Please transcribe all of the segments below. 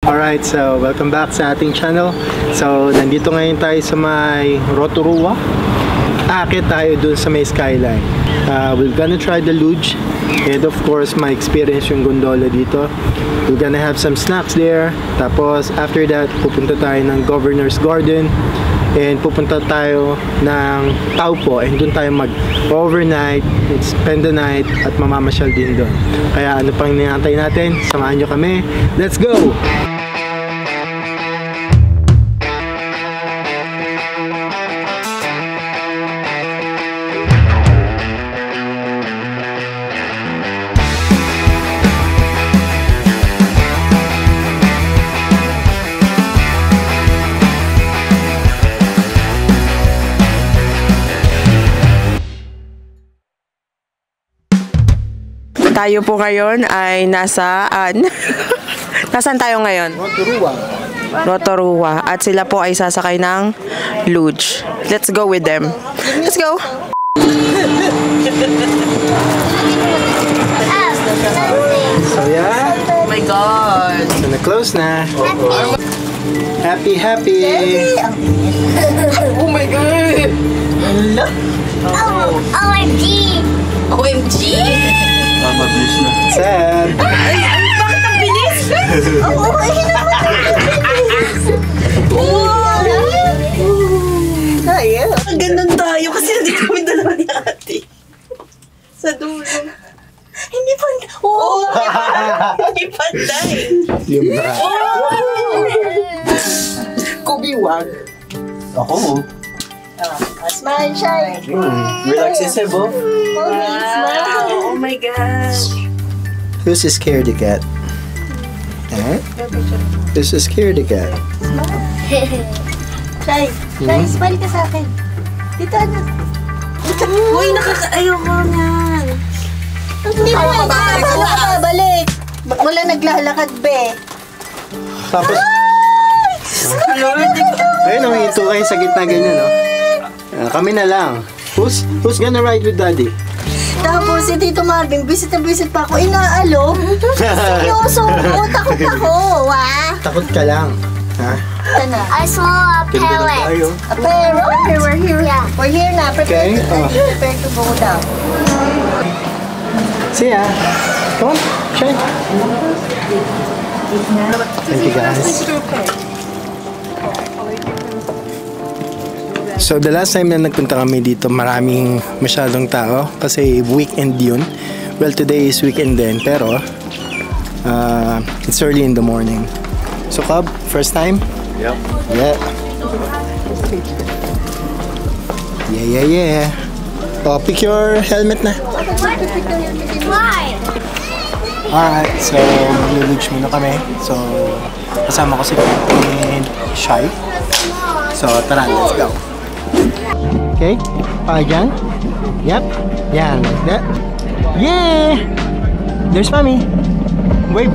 Alright, so welcome back sa ating channel. So, nandito ngayon tayo sa may Rotorua. Aakit tayo dun sa may skyline. We're gonna try the luge. And of course, my experience yung gondola dito. We're gonna have some snacks there. Tapos, after that, pupunta tayo ng Governor's Garden. And pupunta tayo ng Taupo. And dun tayo mag-overnight, spend the night, at mamamasyal din dun. Kaya ano pang hinihintay natin? Samahan nyo kami. Let's go! Tayo po ngayon ay nasaan? Nasaan tayo ngayon? Rotorua. Rotorua. At sila po ay sasakay ng luge. Let's go with them. Let's go! So yeah. Oh my God! Gonna close na. Happy. Oh my God! OMG! OMG! Mabilis na. Sad. Ay, bakit ang bilis? Oo, Ang gandang tayo kasi hindi kami dalawa ni ate. Sa dulo. Hindi pa. Oo! Hindi pantay. Yung bra. Kubiwag. Ako. Smile, shy. Relax yung sebo. Wow. Oh my gosh. Who's a scaredy cat? Eh? Who's a scaredy cat? Shy, smile ka sa akin. Dito, anak. Uy, ayoko nga. Hindi mo babalik. Wala naglalakad, be. Tapos, ayun, huminto kayo sa gitna ganyan, no? Kami na lang. Who's gonna ride with Daddy? Tapos si Tito Marvin, visit pa ako. Inaalo. Seryoso ako. Takot ako. Wah. Takot ka lang. Ha? Ito na. I saw a Ganda na tayo. A parrot. Okay, we're here. Yeah. We're here na. Okay. Prepare to go down. See ya. Come on. Shine. Thank you, guys. So, the last time na nagpunta kami dito, maraming masyadong tao kasi weekend yun. Well, today is weekend din, pero it's early in the morning. So, Cobb, first time? Yep. Yeah. Oh, pick your helmet na. Why? Alright, so magluluge muna kami. So, kasama ko si Pete and Shai. So, tara, let's go. Okay, dyan. Yep, yan, like that. Yeah! There's Mommy. Wave.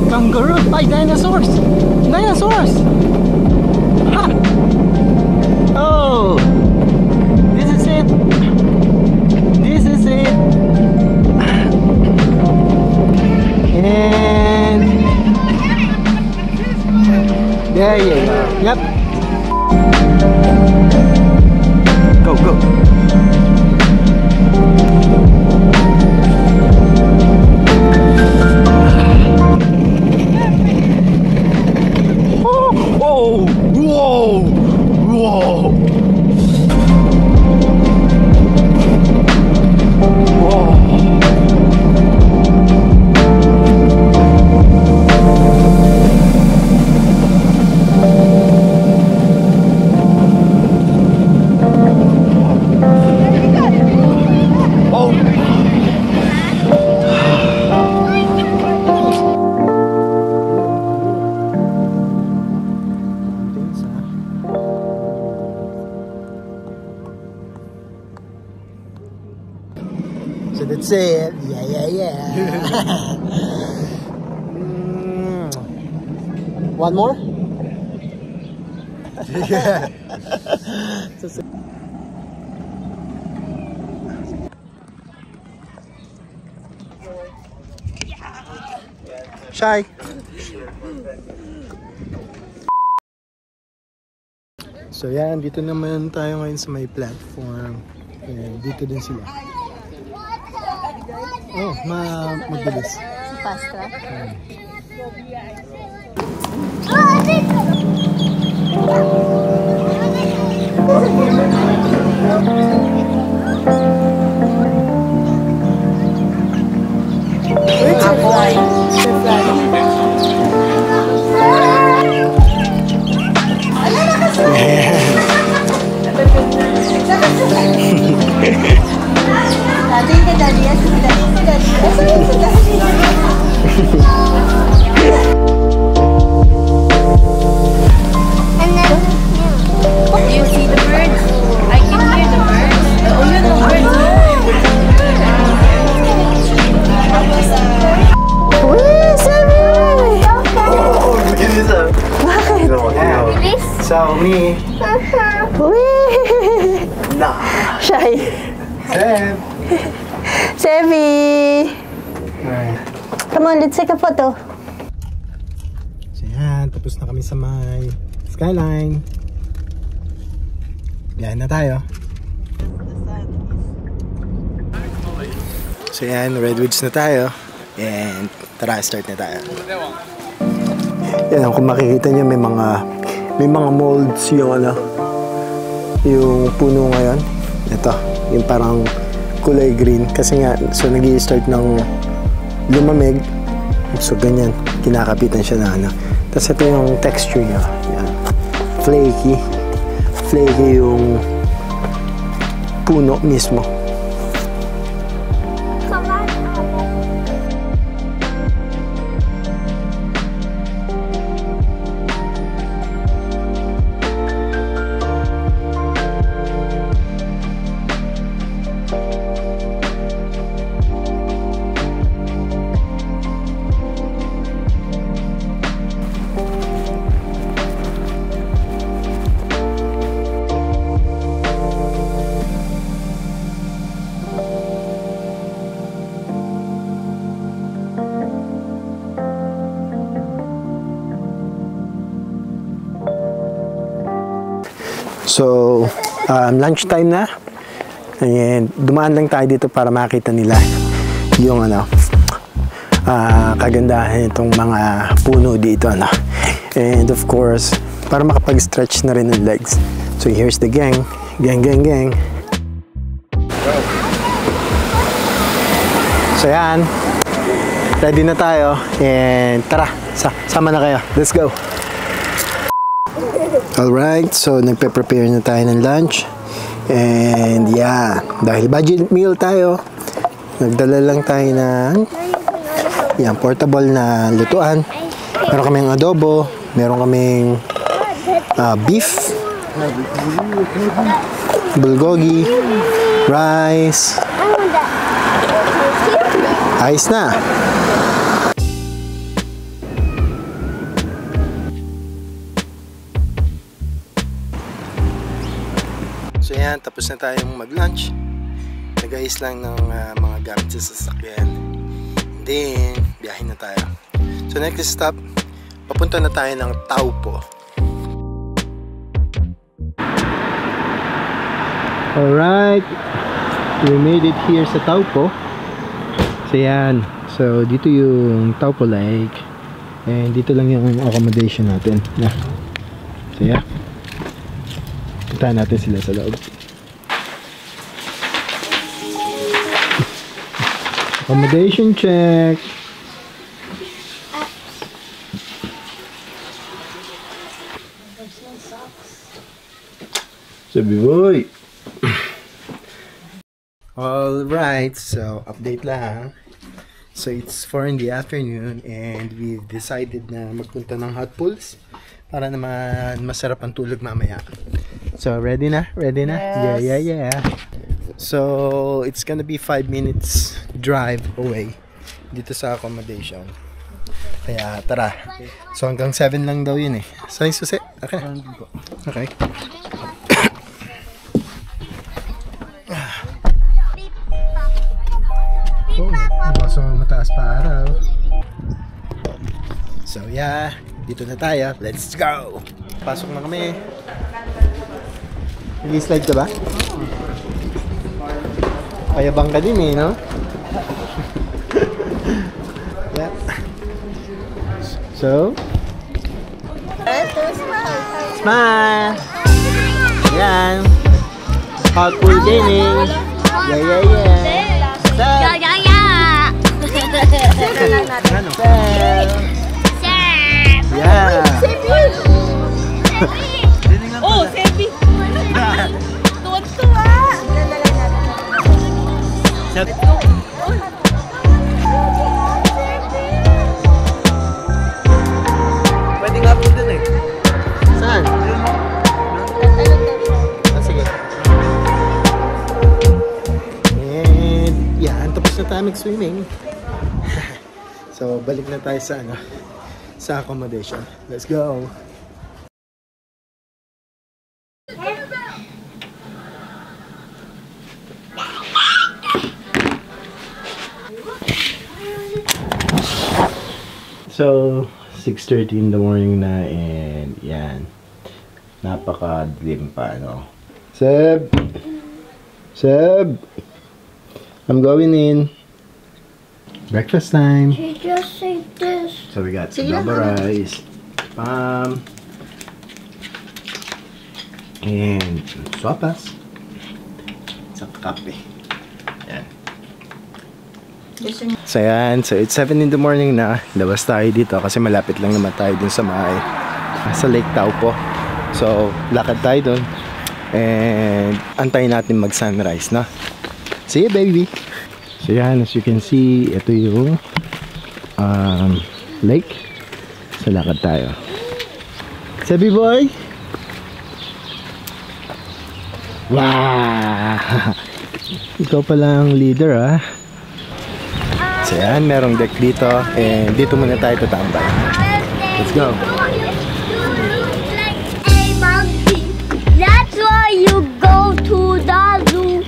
Kangaroo! Ay, dinosaurs! Dinosaurs! Ha! Oh! This is it! This is it! And... there you go. Yep. Go. Whoa! So that's it. Yeah. One more? Yeah. Shy. So yan, dito naman tayo ngayon sa may platform. Ayan, dito din sila. Oh, magbilis. Pasta. You see the birds? I can hear the birds. Oh, you know birds. So me. Shy. Seb. Sevi. Alright. Come on, let's take a photo. So yan, tapos na kami sa may skyline. Yan na tayo. So yan, Redwoods na tayo. And tara, start na tayo. Yan, kung makikita nyo, may mga molds yung yung puno ngayon. Ito, yung parang kulay green. Kasi nga, so nag-i-start ng lumamig. So ganyan, kinakapitan siya na Tapos ito yung texture niya. Yan. Flaky yung puno mismo. So, lunchtime na. And dumaan lang tayo dito para makita nila yung kagandahan itong mga puno dito. And of course, para makapag-stretch na rin ng legs. So, here's the gang. Gang. So, yan. Ready na tayo. And tara, sama na kayo. Let's go. Alright, so nagpe-prepare na tayo ng lunch. And yeah, dahil budget meal tayo, nagdala lang tayo ng portable na lutuan. Meron kaming adobo, meron kaming beef, bulgogi, rice. Ayos na. So yan, tapos na tayong mag-lunch. Nag-ayos lang ng mga gamit sa sasakyan. Then, biyahe na tayo. So next stop, papunta na tayo ng Taupo. Alright, we made it here sa Taupo. So yan, so dito yung Taupo Lake. And dito lang yung accommodation natin. So yeah. Puntahan natin sila sa loob. Accommodation check. Sabi boy. Alright, so update lang. So it's 4 in the afternoon and we've decided na magpunta ng hot pools para naman masarap ang tulog mamaya. So ready na? Ready na? Yes. Yeah. So, it's gonna be 5 minutes drive away dito sa accommodation. Kaya, tara. So, hanggang 7 lang daw yun eh. Saan yung susi? Okay. Okay. Oh, so mataas pa araw. So, yeah. Dito na tayo. Let's go! Pasok na kami. Nag-slide ka ba? Payabang ka din eh, no? Yeah. So, smile! Yan! Hot pool gaming! Yeah, yeah, yeah! Yeah, yeah, yeah! Ano? Yeah! Oh, selfie! Tuwa-tuwa! Pwede nga po dun eh. Saan? Ah, sige. And, yan. Tapos na tayo mag-swimming. So, balik na tayo sa sa accommodation. Let's go! So, 6:30 in the morning na, and yan. Napaka-dim pa, no? Seb! Seb! I'm going in. Breakfast time. She just said this. So we got adobo rice, spam, and sopas. Sa kape. Yan. So yan, so it's 7 in the morning na. Labas tayo dito kasi malapit lang naman tayo dun sa Lake Taupo. So lakad tayo dun and antayin natin mag-sunrise, no? See you, baby! So yan, as you can see, ito yung lake. So lakad tayo. Sabi boy! Wow! Ikaw pala ang leader, ah. So yan, merong deck dito. And dito muna tayo tatambay. Let's go! That's why you go to the zoo.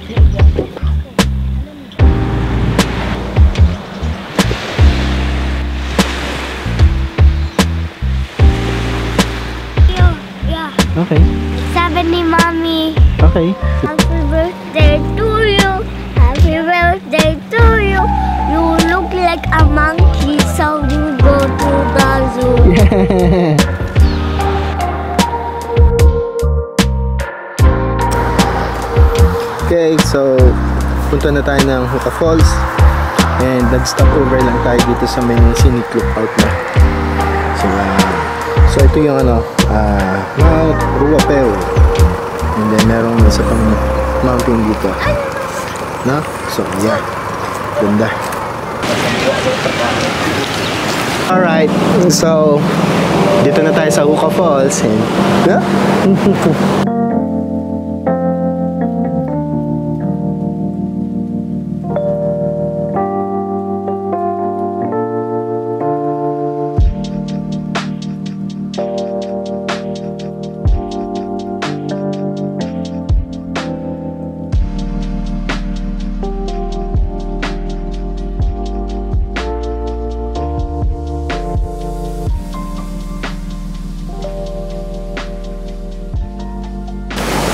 Yeah. Okay. Sabi ni Mommy, Okay. happy birthday to you. Happy birthday to you. You look like a monkey, so you go to the zoo. Okay, so punta na tayo ng Hookah Falls. And nag-stop over lang tayo dito sa may scenic lookout na. So ito yung Mount Ruapeo. And then merong isa pang mountain dito. No? So yeah, ganda. Alright, so dito na tayo sa Hookah Falls. And, yeah?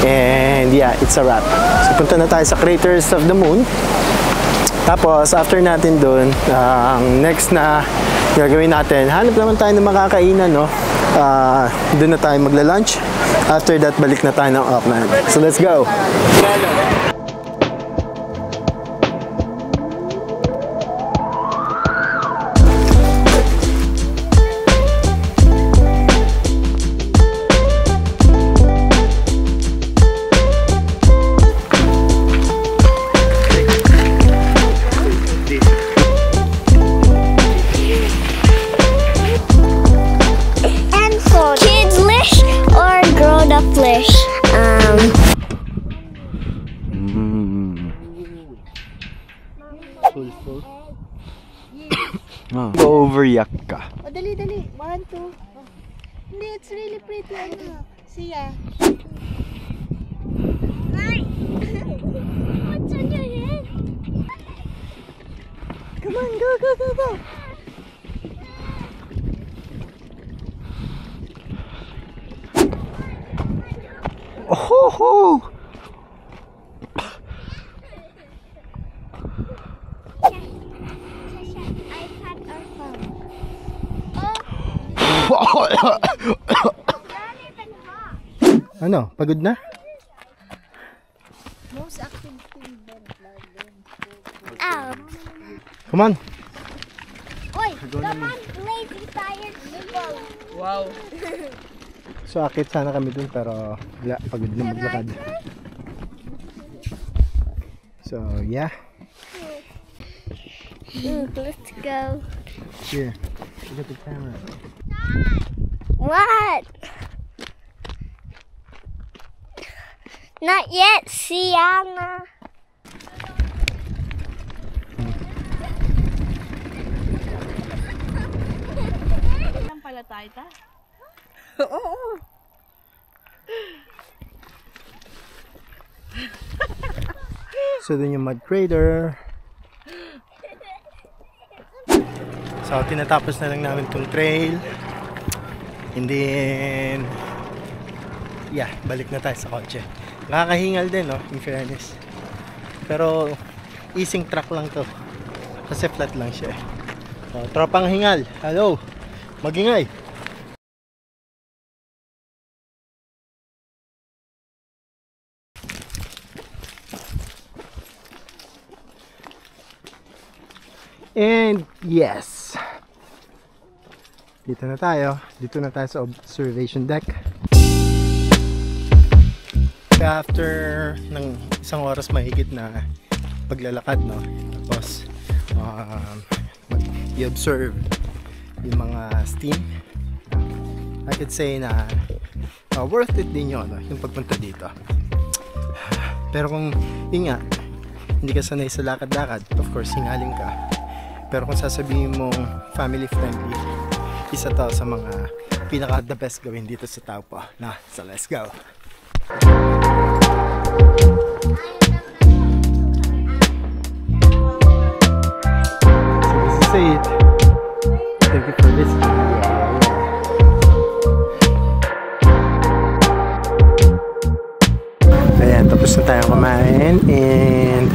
And yeah, it's a wrap. So punta na tayo sa Craters of the Moon. Tapos after natin dun, ang next na gagawin natin, hanap naman tayo ng makakainan, no? Doon na tayo magla-lunch. After that, balik na tayo ng Auckland. So let's go! sulfur. Overyak ka. Oh, dali. 1, 2. Hindi, it's really pretty. Ano? Siya. What's on your head? Come on, go. Oh! iPad or phone? Ano? Pagod na? Most active team. Oh. Come on. Wait, come on, lazy tired people. Wow. So akit sana kami dun pero wala, pagod na maglakad. So yeah. Let's go. Here. Look at the camera. What? Not yet, Sienna. Saan pala tayo ta? So dun yung mud crater. So tinatapos na lang namin tong trail. And then yeah, balik na tayo sa kotse. Nakakahingal din, no, in fairness. Pero easing track lang to. Kasi flat lang siya. So, tropang hingal. Hello. Magingay. And yes. Dito na tayo. Dito na tayo sa observation deck. After ng isang oras mahigit na paglalakad, no? Tapos i-observe yung mga steam. I could say na worth it din yun, no? Yung pagpunta dito. Pero kung yun nga, hindi ka sanay sa lakad-lakad, of course hingaling ka. Pero kung sasabihin mong family friendly, isa to sa mga pinaka the best gawin dito sa Taupo. Na, so let's go. So this is it. Thank you for listening. Ayan, tapos na tayong kumain and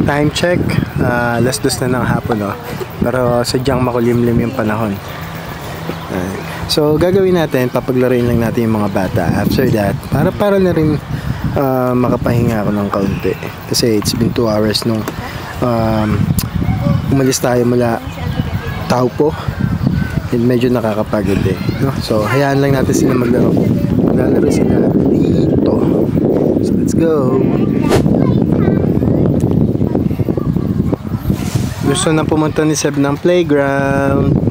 time check, alas 2 na ng hapon, no? Pero sadyang makulimlim yung panahon. So gagawin natin, papaglaruin lang natin yung mga bata. After that, para na rin makapahinga ako ng kaunti. Kasi it's been 2 hours nung umalis tayo mula Taupo. And medyo nakakapagod eh, no? So hayaan lang natin sila maglaro. Maglalaro sila dito. So let's go. Gusto na pumunta ni Seb ng playground.